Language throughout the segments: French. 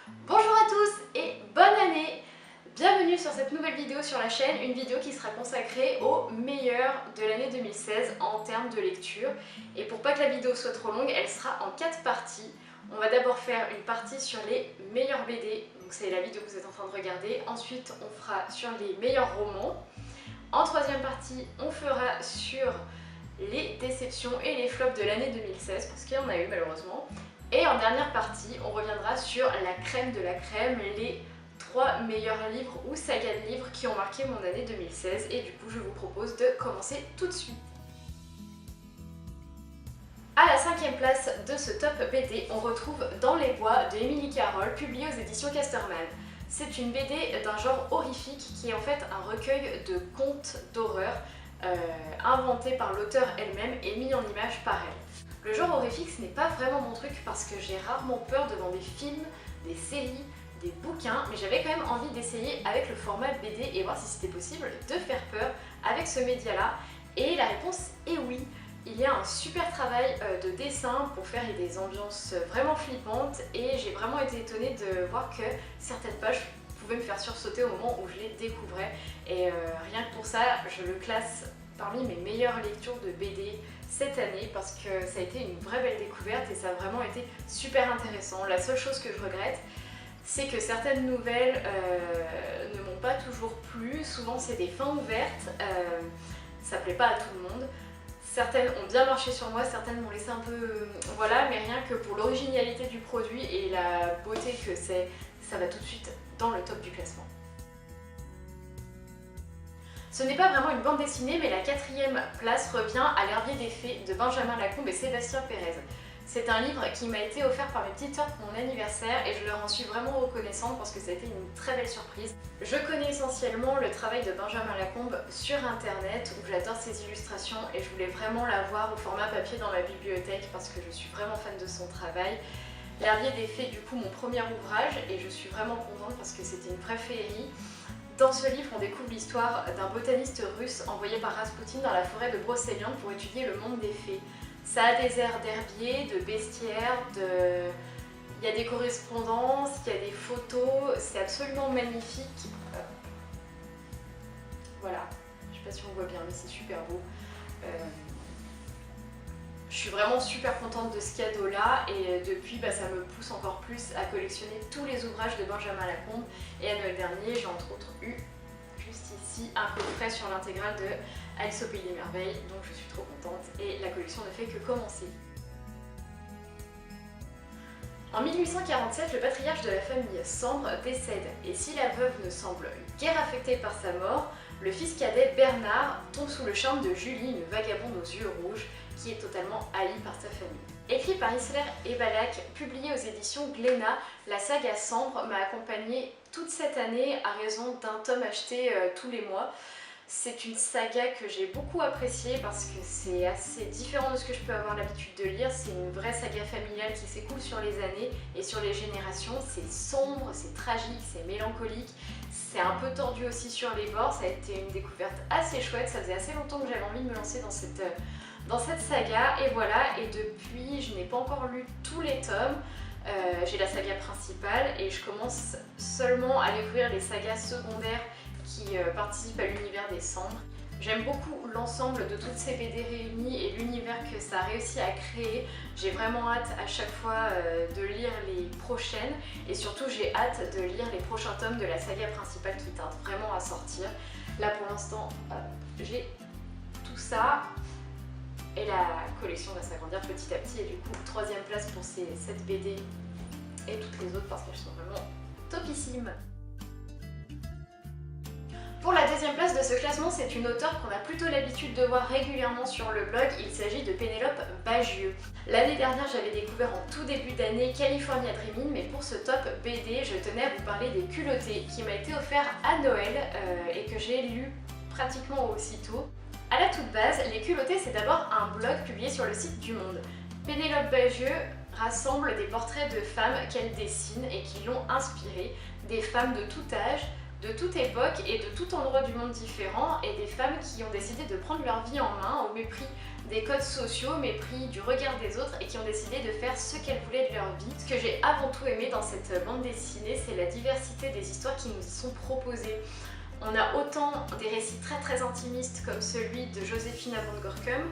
Bonjour à tous et bonne année! Bienvenue sur cette nouvelle vidéo sur la chaîne, une vidéo qui sera consacrée aux meilleurs de l'année 2016 en termes de lecture. Et pour pas que la vidéo soit trop longue, elle sera en 4 parties. On va d'abord faire une partie sur les meilleurs BD, donc c'est la vidéo que vous êtes en train de regarder. Ensuite, on fera sur les meilleurs romans. En troisième partie, on fera sur les déceptions et les flops de l'année 2016, parce qu'il y en a eu malheureusement. Et en dernière partie, on reviendra sur la crème de la crème, les 3 meilleurs livres ou sagas de livres qui ont marqué mon année 2016. Et du coup, je vous propose de commencer tout de suite. À la 5e place de ce top BD, on retrouve Dans les bois de Émilie Carroll, publié aux éditions Casterman. C'est une BD d'un genre horrifique qui est en fait un recueil de contes d'horreur inventé par l'auteur elle-même et mis en image par elle. Le genre horrifique, ce n'est pas vraiment mon truc parce que j'ai rarement peur devant des films, des séries, des bouquins, mais j'avais quand même envie d'essayer avec le format BD et voir si c'était possible de faire peur avec ce média-là. Et la réponse est oui. Il y a un super travail de dessin pour faire des ambiances vraiment flippantes et j'ai vraiment été étonnée de voir que certaines pages pouvaient me faire sursauter au moment où je les découvrais. Et rien que pour ça, je le classe parmi mes meilleures lectures de BD cette année parce que ça a été une vraie belle découverte et ça a vraiment été super intéressant. La seule chose que je regrette, c'est que certaines nouvelles ne m'ont pas toujours plu. Souvent c'est des fins ouvertes, ça plaît pas à tout le monde. Certaines ont bien marché sur moi, certaines m'ont laissé un peu... voilà, mais rien que pour l'originalité du produit et la beauté que c'est, ça va tout de suite dans le top du classement. Ce n'est pas vraiment une bande dessinée, mais la 4e place revient à L'Herbier des Fées de Benjamin Lacombe et Sébastien Pérez. C'est un livre qui m'a été offert par mes petites sœurs pour mon anniversaire et je leur en suis vraiment reconnaissante parce que ça a été une très belle surprise. Je connais essentiellement le travail de Benjamin Lacombe sur internet où j'adore ses illustrations et je voulais vraiment l'avoir au format papier dans ma bibliothèque parce que je suis vraiment fan de son travail. L'Herbier des Fées, du coup, mon premier ouvrage et je suis vraiment contente parce que c'était une vraie féerie. Dans ce livre, on découvre l'histoire d'un botaniste russe envoyé par Raspoutine dans la forêt de Brocéliande pour étudier le monde des fées. Ça a des airs d'herbier, de bestiaire, il y a des correspondances, il y a des photos, c'est absolument magnifique. Voilà, je sais pas si on voit bien, mais c'est super beau. Je suis vraiment super contente de ce cadeau-là et depuis, ça me pousse encore plus à collectionner tous les ouvrages de Benjamin Lacombe. Et à Noël dernier, j'ai entre autres eu, juste ici, un coffret sur l'intégrale de Alice au Pays des Merveilles, donc je suis trop contente et la collection ne fait que commencer. En 1847, le patriarche de la famille Sambre décède et si la veuve ne semble guère affectée par sa mort, le fils cadet Bernard tombe sous le charme de Julie, une vagabonde aux yeux rouges, qui est totalement haïe par sa famille. Écrit par Isler et Balak, publié aux éditions Glénat, la saga Sambre m'a accompagnée toute cette année à raison d'un tome acheté tous les mois. C'est une saga que j'ai beaucoup appréciée parce que c'est assez différent de ce que je peux avoir l'habitude de lire. C'est une vraie saga familiale qui s'écoule sur les années et sur les générations. C'est sombre, c'est tragique, c'est mélancolique, c'est un peu tordu aussi sur les bords. Ça a été une découverte assez chouette, ça faisait assez longtemps que j'avais envie de me lancer dans cette saga et voilà. Et depuis, je n'ai pas encore lu tous les tomes. J'ai la saga principale et je commence seulement à découvrir les sagas secondaires qui participent à l'univers des Cendres. J'aime beaucoup l'ensemble de toutes ces BD réunies et l'univers que ça a réussi à créer. J'ai vraiment hâte à chaque fois de lire les prochaines et surtout j'ai hâte de lire les prochains tomes de la saga principale qui tarde vraiment à sortir. Là pour l'instant j'ai tout ça et la collection va s'agrandir petit à petit et du coup 3e place pour cette BD et toutes les autres parce qu'elles sont vraiment topissimes. Pour la 2e place de ce classement, c'est une auteure qu'on a plutôt l'habitude de voir régulièrement sur le blog, il s'agit de Pénélope Bagieux. L'année dernière, j'avais découvert en tout début d'année California Dreaming, mais pour ce top BD, je tenais à vous parler des Culottés, qui m'a été offert à Noël et que j'ai lu pratiquement aussitôt. À la toute base, les Culottés, c'est d'abord un blog publié sur le site du Monde. Pénélope Bagieux rassemble des portraits de femmes qu'elle dessine et qui l'ont inspirée, des femmes de tout âge, de toute époque et de tout endroit du monde différent, et des femmes qui ont décidé de prendre leur vie en main au mépris des codes sociaux, au mépris du regard des autres, et qui ont décidé de faire ce qu'elles voulaient de leur vie. Ce que j'ai avant tout aimé dans cette bande dessinée, c'est la diversité des histoires qui nous y sont proposées. On a autant des récits très intimistes comme celui de Joséphine von Gorkum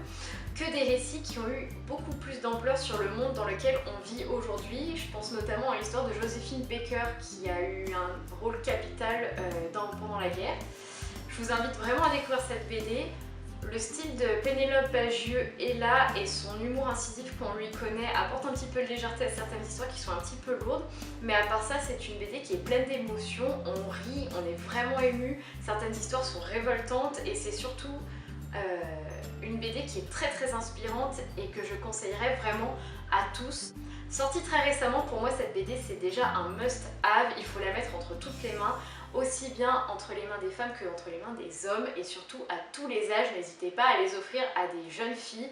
que des récits qui ont eu beaucoup plus d'ampleur sur le monde dans lequel on vit aujourd'hui. Je pense notamment à l'histoire de Joséphine Baker qui a eu un rôle capital pendant la guerre. Je vous invite vraiment à découvrir cette BD. Le style de Pénélope Bagieux est là et son humour incisif qu'on lui connaît apporte un petit peu de légèreté à certaines histoires qui sont un petit peu lourdes, mais à part ça c'est une BD qui est pleine d'émotions, on rit, on est vraiment ému, certaines histoires sont révoltantes et c'est surtout une BD qui est très inspirante et que je conseillerais vraiment à tous. Sortie très récemment, pour moi cette BD c'est déjà un must-have, il faut la mettre entre toutes les mains, aussi bien entre les mains des femmes que entre les mains des hommes, et surtout à tous les âges. N'hésitez pas à les offrir à des jeunes filles.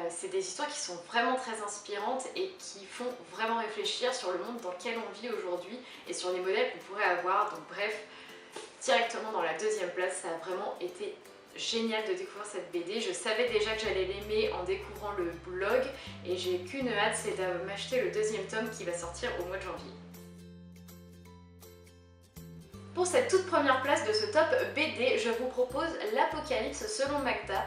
C'est des histoires qui sont vraiment très inspirantes et qui font vraiment réfléchir sur le monde dans lequel on vit aujourd'hui et sur les modèles qu'on pourrait avoir. Donc bref, directement dans la deuxième place, ça a vraiment été génial de découvrir cette BD. Je savais déjà que j'allais l'aimer en découvrant le blog et j'ai qu'une hâte, c'est de m'acheter le deuxième tome qui va sortir au mois de janvier. Pour cette toute première place de ce top BD, je vous propose l'Apocalypse selon Magda,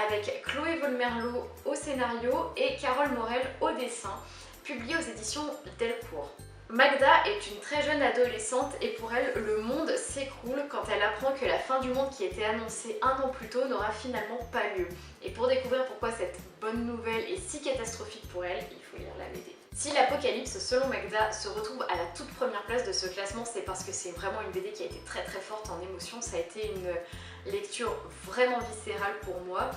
avec Chloé Volmerlo au scénario et Carole Morel au dessin, publié aux éditions Delcourt. Magda est une très jeune adolescente et pour elle, le monde s'écroule quand elle apprend que la fin du monde qui était annoncée un an plus tôt n'aura finalement pas lieu. Et pour découvrir pourquoi cette bonne nouvelle est si catastrophique pour elle, il faut lire la BD. Si l'Apocalypse selon Magda se retrouve à la toute première place de ce classement, c'est parce que c'est vraiment une BD qui a été très forte en émotion. Ça a été une lecture vraiment viscérale pour moi.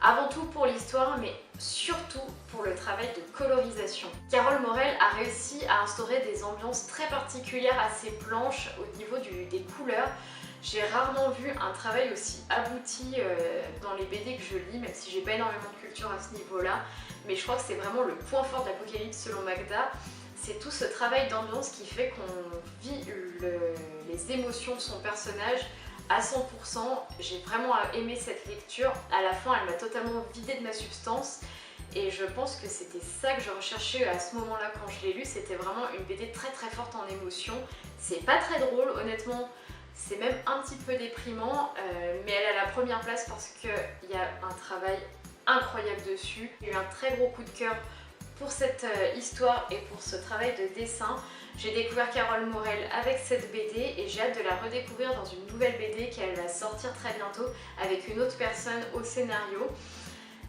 Avant tout pour l'histoire, mais surtout pour le travail de colorisation. Carole Morel a réussi à instaurer des ambiances très particulières à ses planches au niveau des couleurs. J'ai rarement vu un travail aussi abouti dans les BD que je lis, même si j'ai pas énormément de culture à ce niveau-là. Mais je crois que c'est vraiment le point fort de l'Apocalypse selon Magda. C'est tout ce travail d'ambiance qui fait qu'on vit les émotions de son personnage à 100%. J'ai vraiment aimé cette lecture. À la fin, elle m'a totalement vidée de ma substance. Et je pense que c'était ça que je recherchais à ce moment-là quand je l'ai lu. C'était vraiment une BD très forte en émotion. C'est pas très drôle, honnêtement. C'est même un petit peu déprimant. Mais elle a la première place parce qu'il y a un travail incroyable dessus. Il y a eu un très gros coup de cœur pour cette histoire et pour ce travail de dessin. J'ai découvert Carole Morel avec cette BD et j'ai hâte de la redécouvrir dans une nouvelle BD qu'elle va sortir très bientôt avec une autre personne au scénario.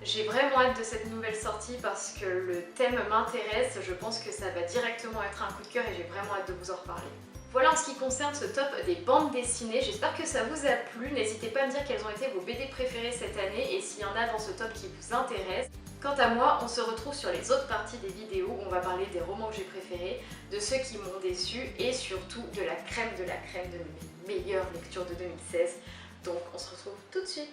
J'ai vraiment hâte de cette nouvelle sortie parce que le thème m'intéresse. Je pense que ça va directement être un coup de cœur et j'ai vraiment hâte de vous en reparler. Voilà en ce qui concerne ce top des bandes dessinées, j'espère que ça vous a plu. N'hésitez pas à me dire quelles ont été vos BD préférées cette année et s'il y en a dans ce top qui vous intéresse. Quant à moi, on se retrouve sur les autres parties des vidéos où on va parler des romans que j'ai préférés, de ceux qui m'ont déçu et surtout de la crème de mes meilleures lectures de 2016. Donc on se retrouve tout de suite.